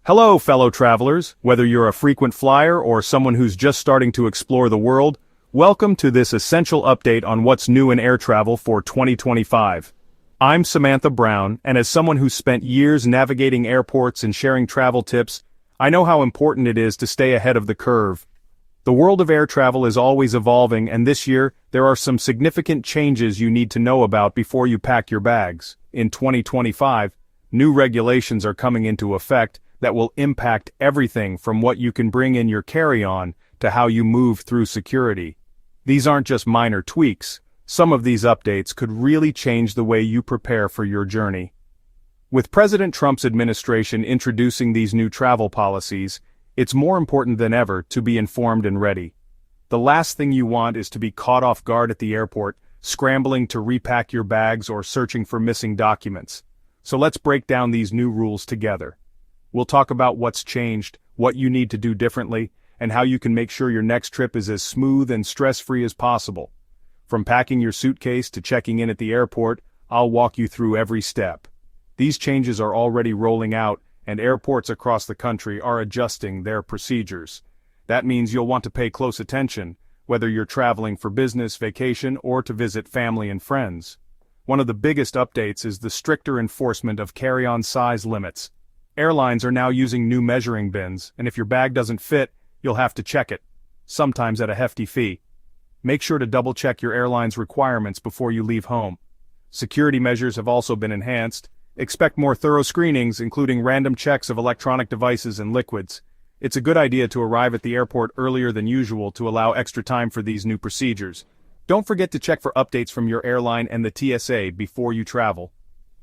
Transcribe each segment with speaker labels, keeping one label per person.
Speaker 1: Hello, fellow travelers. Whether you're a frequent flyer or someone who's just starting to explore the world, welcome to this essential update on what's new in air travel for 2025. I'm Samantha Brown, and as someone who's spent years navigating airports and sharing travel tips, I know how important it is to stay ahead of the curve. The world of air travel is always evolving, and this year, there are some significant changes you need to know about before you pack your bags. In 2025, new regulations are coming into effect that will impact everything from what you can bring in your carry-on to how you move through security. These aren't just minor tweaks. Some of these updates could really change the way you prepare for your journey. With President Trump's administration introducing these new travel policies, it's more important than ever to be informed and ready. The last thing you want is to be caught off guard at the airport, scrambling to repack your bags or searching for missing documents. So let's break down these new rules together. We'll talk about what's changed, what you need to do differently, and how you can make sure your next trip is as smooth and stress-free as possible. From packing your suitcase to checking in at the airport, I'll walk you through every step. These changes are already rolling out, and airports across the country are adjusting their procedures. That means you'll want to pay close attention, whether you're traveling for business, vacation, or to visit family and friends. One of the biggest updates is the stricter enforcement of carry-on size limits. Airlines are now using new measuring bins, and if your bag doesn't fit, you'll have to check it, sometimes at a hefty fee. Make sure to double-check your airline's requirements before you leave home. Security measures have also been enhanced. Expect more thorough screenings, including random checks of electronic devices and liquids. It's a good idea to arrive at the airport earlier than usual to allow extra time for these new procedures. Don't forget to check for updates from your airline and the TSA before you travel.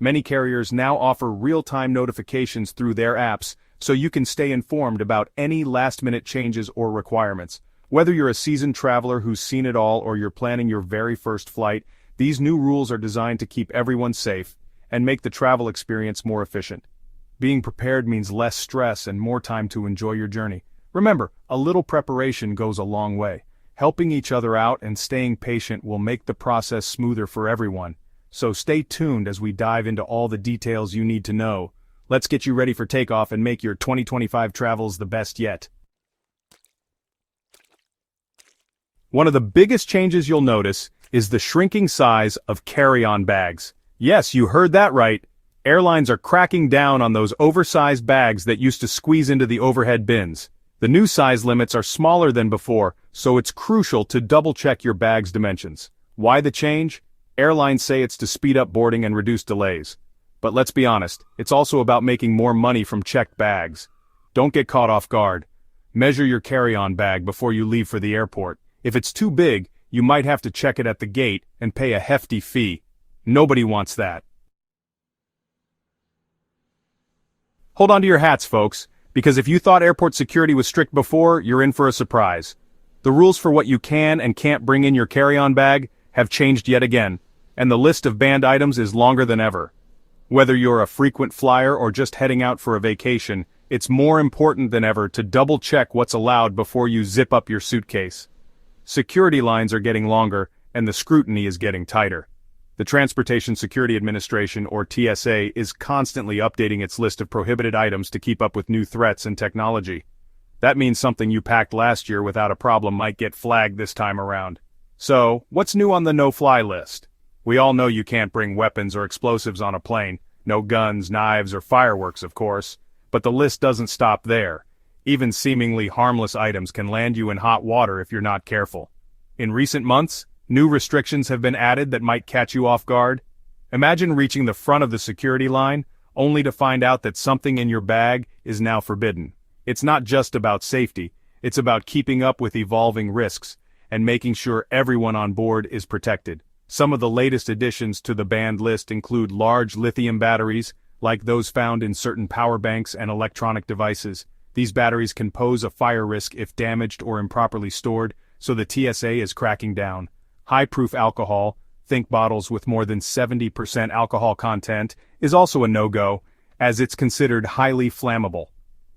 Speaker 1: Many carriers now offer real-time notifications through their apps, so you can stay informed about any last-minute changes or requirements. Whether you're a seasoned traveler who's seen it all or you're planning your very first flight, these new rules are designed to keep everyone safe and make the travel experience more efficient. Being prepared means less stress and more time to enjoy your journey. Remember, a little preparation goes a long way. Helping each other out and staying patient will make the process smoother for everyone. So stay tuned as we dive into all the details you need to know. Let's get you ready for takeoff and make your 2025 travels the best yet. One of the biggest changes you'll notice is the shrinking size of carry-on bags. Yes, you heard that right. Airlines are cracking down on those oversized bags that used to squeeze into the overhead bins. The new size limits are smaller than before, so it's crucial to double-check your bag's dimensions. Why the change? Airlines say it's to speed up boarding and reduce delays. But let's be honest, it's also about making more money from checked bags. Don't get caught off guard. Measure your carry-on bag before you leave for the airport. If it's too big, you might have to check it at the gate and pay a hefty fee. Nobody wants that. Hold on to your hats, folks, because if you thought airport security was strict before, you're in for a surprise. The rules for what you can and can't bring in your carry-on bag have changed yet again, and the list of banned items is longer than ever. Whether you're a frequent flyer or just heading out for a vacation, it's more important than ever to double-check what's allowed before you zip up your suitcase. Security lines are getting longer, and the scrutiny is getting tighter. The Transportation Security Administration, or TSA, is constantly updating its list of prohibited items to keep up with new threats and technology. That means something you packed last year without a problem might get flagged this time around. So, what's new on the no-fly list? We all know you can't bring weapons or explosives on a plane. No guns, knives, or fireworks, of course. But the list doesn't stop there. Even seemingly harmless items can land you in hot water if you're not careful. In recent months, new restrictions have been added that might catch you off guard. Imagine reaching the front of the security line, only to find out that something in your bag is now forbidden. It's not just about safety, it's about keeping up with evolving risks, and making sure everyone on board is protected. Some of the latest additions to the banned list include large lithium batteries, like those found in certain power banks and electronic devices. These batteries can pose a fire risk if damaged or improperly stored, so the TSA is cracking down. High-proof alcohol, think bottles with more than 70% alcohol content, is also a no-go, as it's considered highly flammable.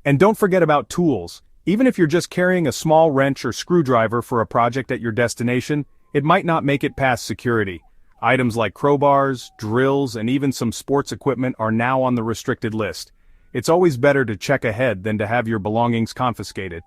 Speaker 1: And don't forget about tools. Even if you're just carrying a small wrench or screwdriver for a project at your destination, it might not make it past security. Items like crowbars, drills, and even some sports equipment are now on the restricted list. It's always better to check ahead than to have your belongings confiscated.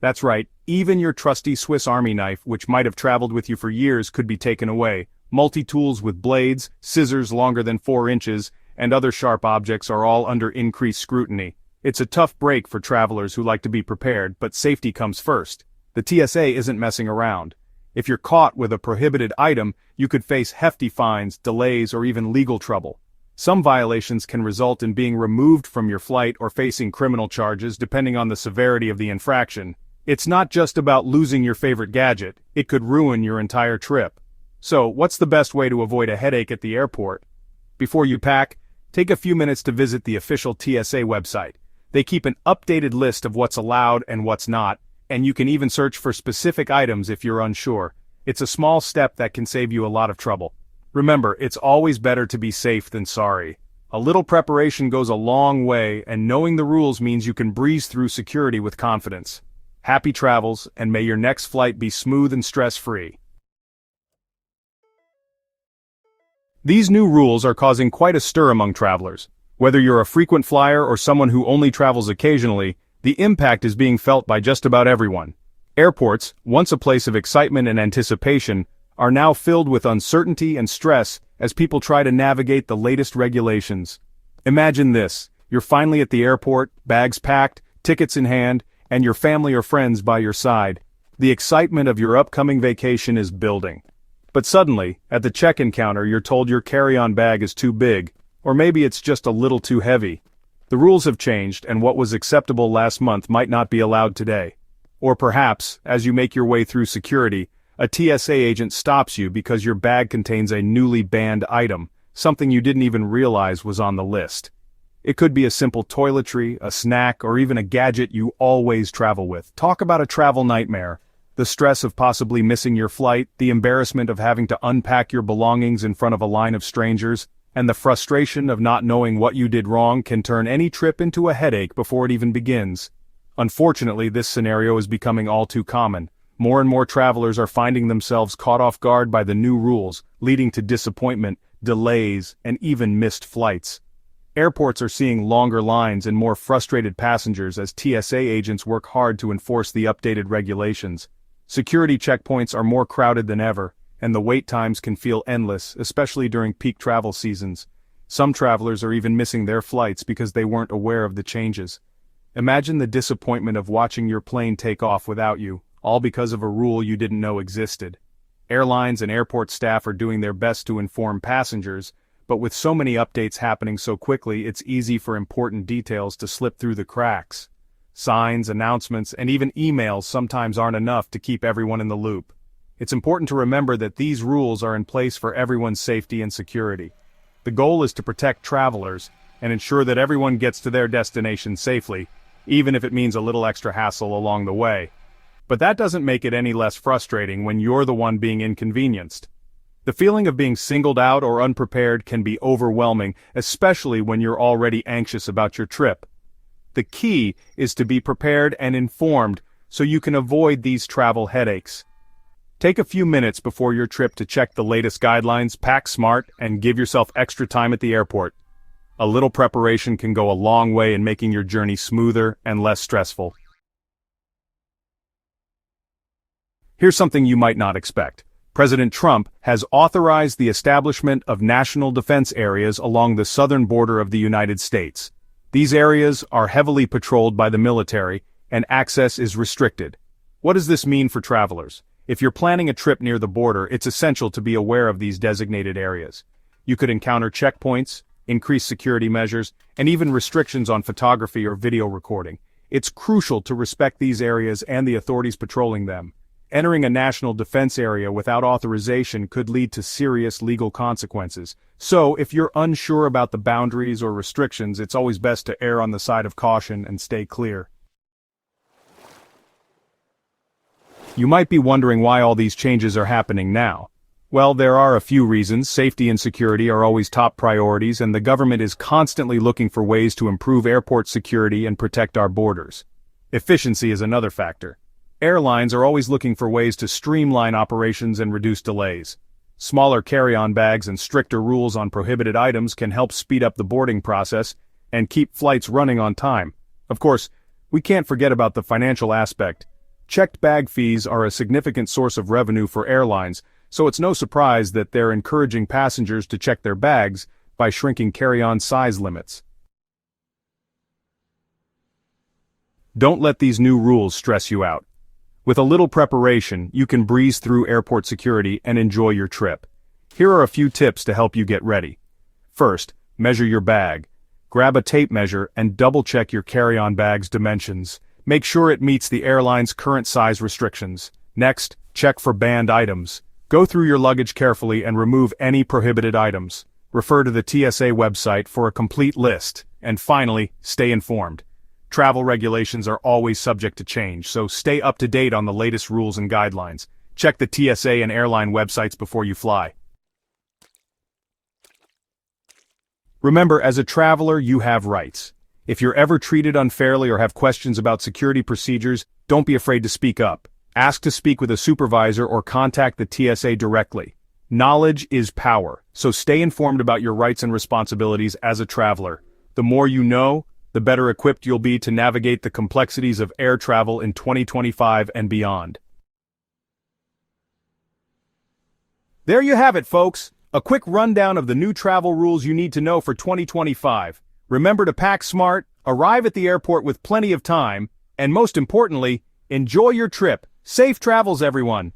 Speaker 1: That's right, even your trusty Swiss Army knife, which might have traveled with you for years, could be taken away. Multi-tools with blades, scissors longer than 4 inches, and other sharp objects are all under increased scrutiny. It's a tough break for travelers who like to be prepared, but safety comes first. The TSA isn't messing around. If you're caught with a prohibited item, you could face hefty fines, delays, or even legal trouble. Some violations can result in being removed from your flight or facing criminal charges depending on the severity of the infraction. It's not just about losing your favorite gadget, it could ruin your entire trip. So, what's the best way to avoid a headache at the airport? Before you pack, take a few minutes to visit the official TSA website. They keep an updated list of what's allowed and what's not, and you can even search for specific items if you're unsure. It's a small step that can save you a lot of trouble. Remember, it's always better to be safe than sorry. A little preparation goes a long way, and knowing the rules means you can breeze through security with confidence. Happy travels, and may your next flight be smooth and stress-free. These new rules are causing quite a stir among travelers. Whether you're a frequent flyer or someone who only travels occasionally, the impact is being felt by just about everyone. Airports, once a place of excitement and anticipation, are now filled with uncertainty and stress as people try to navigate the latest regulations. Imagine this: you're finally at the airport, bags packed, tickets in hand, and your family or friends by your side. The excitement of your upcoming vacation is building. But suddenly, at the check-in counter, you're told your carry-on bag is too big, or maybe it's just a little too heavy. The rules have changed, and what was acceptable last month might not be allowed today. Or perhaps, as you make your way through security, a TSA agent stops you because your bag contains a newly banned item, something you didn't even realize was on the list. It could be a simple toiletry, a snack, or even a gadget you always travel with. Talk about a travel nightmare. The stress of possibly missing your flight, the embarrassment of having to unpack your belongings in front of a line of strangers, and the frustration of not knowing what you did wrong can turn any trip into a headache before it even begins. Unfortunately, this scenario is becoming all too common. More and more travelers are finding themselves caught off guard by the new rules, leading to disappointment, delays, and even missed flights. Airports are seeing longer lines and more frustrated passengers as TSA agents work hard to enforce the updated regulations. Security checkpoints are more crowded than ever, and the wait times can feel endless, especially during peak travel seasons. Some travelers are even missing their flights because they weren't aware of the changes. Imagine the disappointment of watching your plane take off without you, all because of a rule you didn't know existed. Airlines and airport staff are doing their best to inform passengers, but with so many updates happening so quickly, it's easy for important details to slip through the cracks. Signs, announcements, and even emails sometimes aren't enough to keep everyone in the loop. It's important to remember that these rules are in place for everyone's safety and security. The goal is to protect travelers and ensure that everyone gets to their destination safely, even if it means a little extra hassle along the way. But that doesn't make it any less frustrating when you're the one being inconvenienced. The feeling of being singled out or unprepared can be overwhelming, especially when you're already anxious about your trip. The key is to be prepared and informed so you can avoid these travel headaches. Take a few minutes before your trip to check the latest guidelines, pack smart, and give yourself extra time at the airport. A little preparation can go a long way in making your journey smoother and less stressful. Here's something you might not expect. President Trump has authorized the establishment of national defense areas along the southern border of the United States. These areas are heavily patrolled by the military, and access is restricted. What does this mean for travelers? If you're planning a trip near the border, it's essential to be aware of these designated areas. You could encounter checkpoints, increased security measures, and even restrictions on photography or video recording. It's crucial to respect these areas and the authorities patrolling them. Entering a national defense area without authorization could lead to serious legal consequences. So, if you're unsure about the boundaries or restrictions, it's always best to err on the side of caution and stay clear. You might be wondering why all these changes are happening now. Well, there are a few reasons. Safety and security are always top priorities, and the government is constantly looking for ways to improve airport security and protect our borders. Efficiency is another factor. Airlines are always looking for ways to streamline operations and reduce delays. Smaller carry-on bags and stricter rules on prohibited items can help speed up the boarding process, and keep flights running on time. Of course, we can't forget about the financial aspect. Checked bag fees are a significant source of revenue for airlines, so it's no surprise that they're encouraging passengers to check their bags by shrinking carry-on size limits. Don't let these new rules stress you out. With a little preparation, you can breeze through airport security and enjoy your trip. Here are a few tips to help you get ready. First, measure your bag. Grab a tape measure and double-check your carry-on bag's dimensions. Make sure it meets the airline's current size restrictions. Next, check for banned items. Go through your luggage carefully and remove any prohibited items. Refer to the TSA website for a complete list. And finally, stay informed. Travel regulations are always subject to change, so stay up to date on the latest rules and guidelines. Check the TSA and airline websites before you fly. Remember, as a traveler, you have rights. If you're ever treated unfairly or have questions about security procedures, don't be afraid to speak up. Ask to speak with a supervisor or contact the TSA directly. Knowledge is power, so stay informed about your rights and responsibilities as a traveler. The more you know, the better equipped you'll be to navigate the complexities of air travel in 2025 and beyond. There you have it, folks. A quick rundown of the new travel rules you need to know for 2025. Remember to pack smart, arrive at the airport with plenty of time, and most importantly, enjoy your trip. Safe travels, everyone.